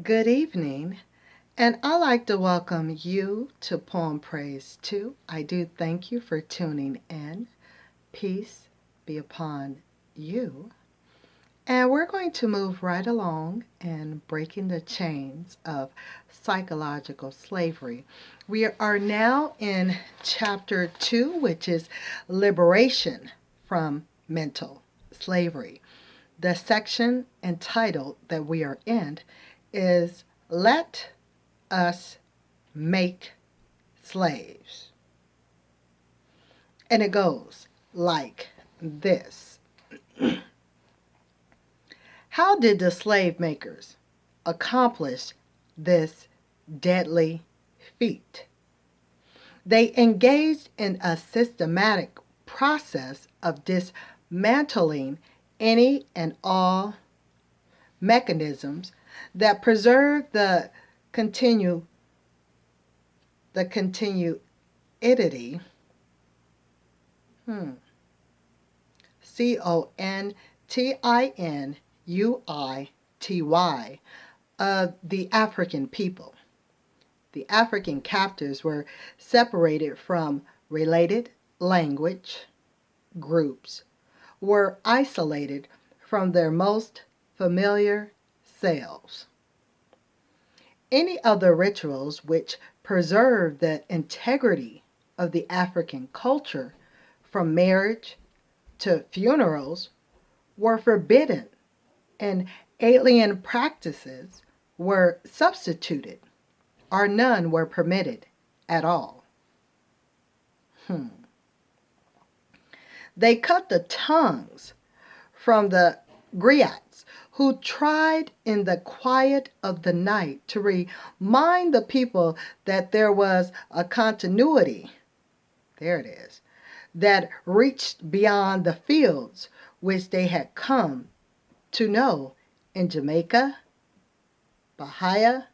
Good evening, and I'd like to welcome you to Poem Praise 2. I do thank you for tuning in. Peace be upon you. And we're going to move right along in breaking the chains of psychological slavery. We are now in chapter 2, which is Liberation from Mental Slavery. The section entitled that we are in is Let Us Make Slaves. And it goes like this. How did the slave makers accomplish this deadly feat? They engaged in a systematic process of dismantling any and all mechanisms that preserve the continuity, CONTINUITY of the African people. The African captives were separated from related language groups, were isolated from their most familiar selves. Any of the rituals which preserve the integrity of the African culture, from marriage to funerals, were forbidden, and alien practices were substituted, or none were permitted at all. They cut the tongues from the griots who tried in the quiet of the night to remind the people that there was a continuity, there it is, that reached beyond the fields which they had come to know in Jamaica, Bahia,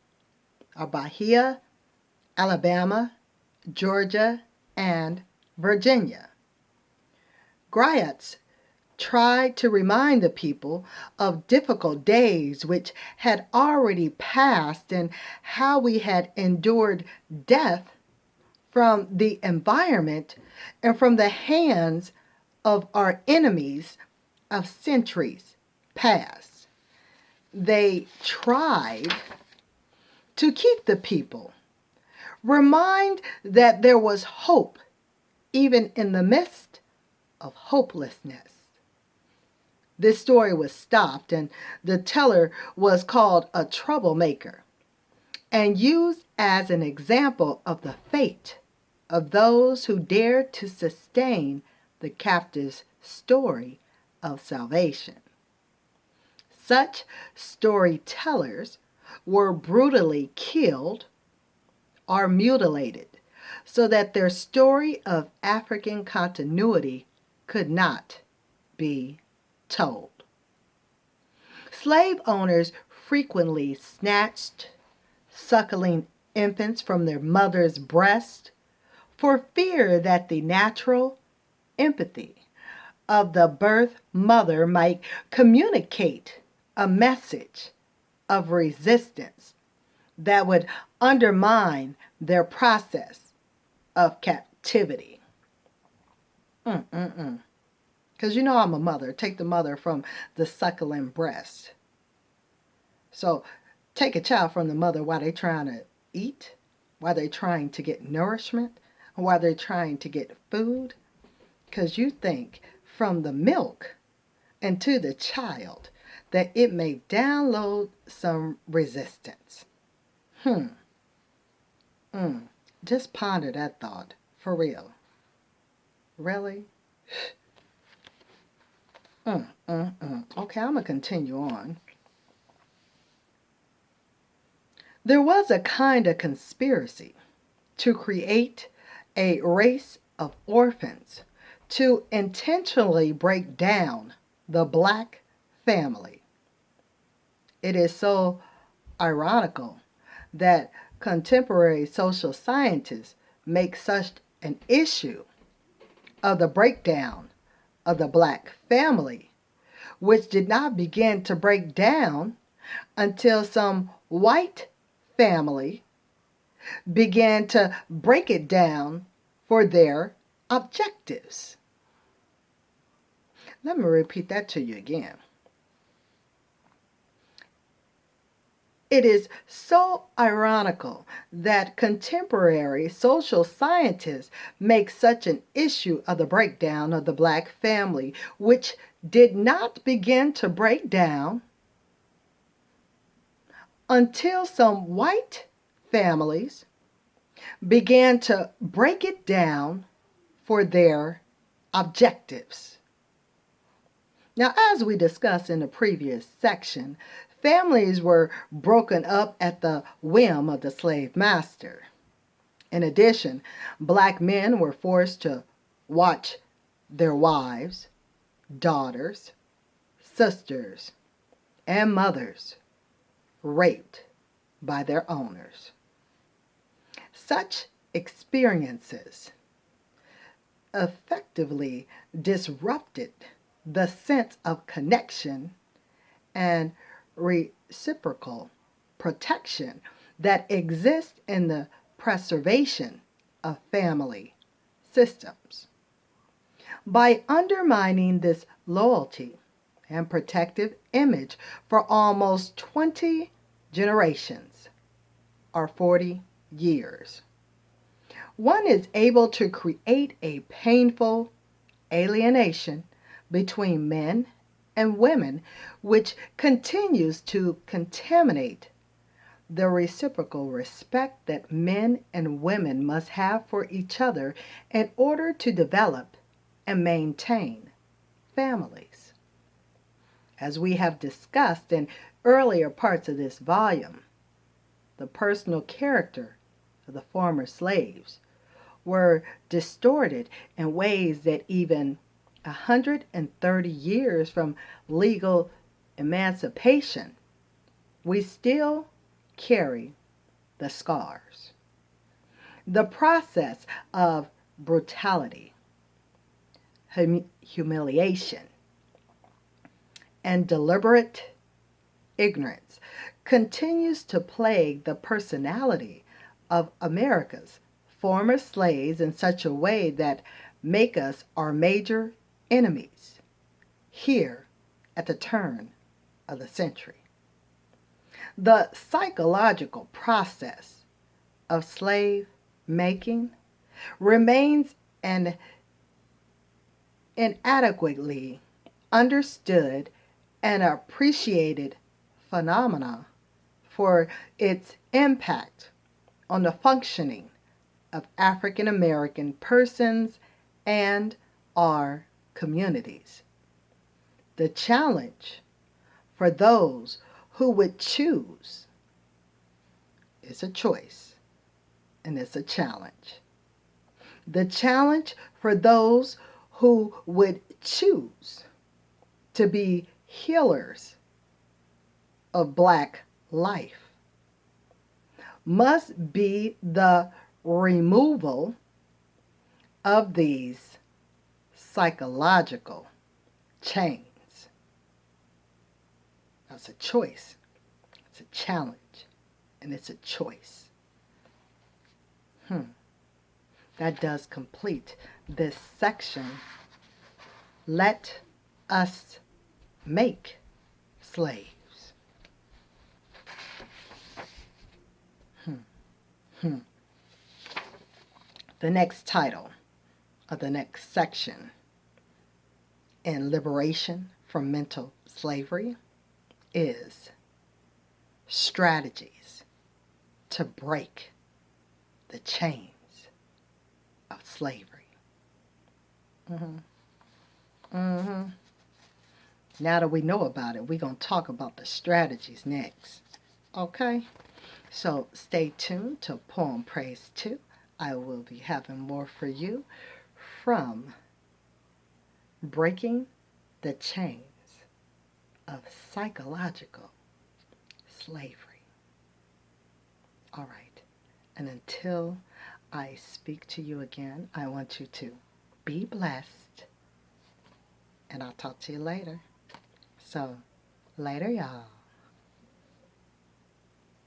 Alabama, Georgia, and Virginia. Griots tried to remind the people of difficult days which had already passed and how we had endured death from the environment and from the hands of our enemies of centuries past. They tried to keep the people, remind that there was hope even in the midst of hopelessness. This story was stopped, and the teller was called a troublemaker and used as an example of the fate of those who dared to sustain the captive's story of salvation. Such storytellers were brutally killed or mutilated so that their story of African continuity could not be told. Slave owners frequently snatched suckling infants from their mother's breast for fear that the natural empathy of the birth mother might communicate a message of resistance that would undermine their process of captivity. Because you know I'm a mother. Take the mother from the suckling breast. So take a child from the mother while they're trying to eat, while they're trying to get nourishment, while they're trying to get food. Because you think from the milk into the child that it may download some resistance. Just ponder that thought, for real. Really? Okay, I'm going to continue on. There was a kind of conspiracy to create a race of orphans to intentionally break down the black family. It is so ironical that contemporary social scientists make such an issue of the breakdown of the black family, which did not begin to break down until some white family began to break it down for their objectives. Let me repeat that to you again. It is so ironical that contemporary social scientists make such an issue of the breakdown of the black family, which did not begin to break down until some white families began to break it down for their objectives. Now, as we discussed in the previous section, families were broken up at the whim of the slave master. In addition, black men were forced to watch their wives, daughters, sisters, and mothers raped by their owners. Such experiences effectively disrupted the sense of connection and reciprocal protection that exists in the preservation of family systems. By undermining this loyalty and protective image for almost 20 generations or 40 years, one is able to create a painful alienation between men and women, which continues to contaminate the reciprocal respect that men and women must have for each other in order to develop and maintain families. As we have discussed in earlier parts of this volume, the personal character of the former slaves were distorted in ways that even 130 years from legal emancipation, we still carry the scars. The process of brutality, humiliation, and deliberate ignorance continues to plague the personality of America's former slaves in such a way that make us our major enemies here at the turn of the century. The psychological process of slave making remains an inadequately understood and appreciated phenomena for its impact on the functioning of African American persons and our communities. The challenge for those who would choose is a choice, and it's a challenge. The challenge for those who would choose to be healers of black life must be the removal of these psychological chains. That's a choice. It's a challenge. And it's a choice. That does complete this section. Let us make slaves. The next title of the next section in Liberation from Mental Slavery is Strategies to Break the Chains of Slavery. Now that we know about it, we're going to talk about the strategies next. Okay? So stay tuned to Poem Praise 2. I will be having more for you from Breaking the Chains of Psychological Slavery. All right. And until I speak to you again, I want you to be blessed. And I'll talk to you later. So, later, y'all.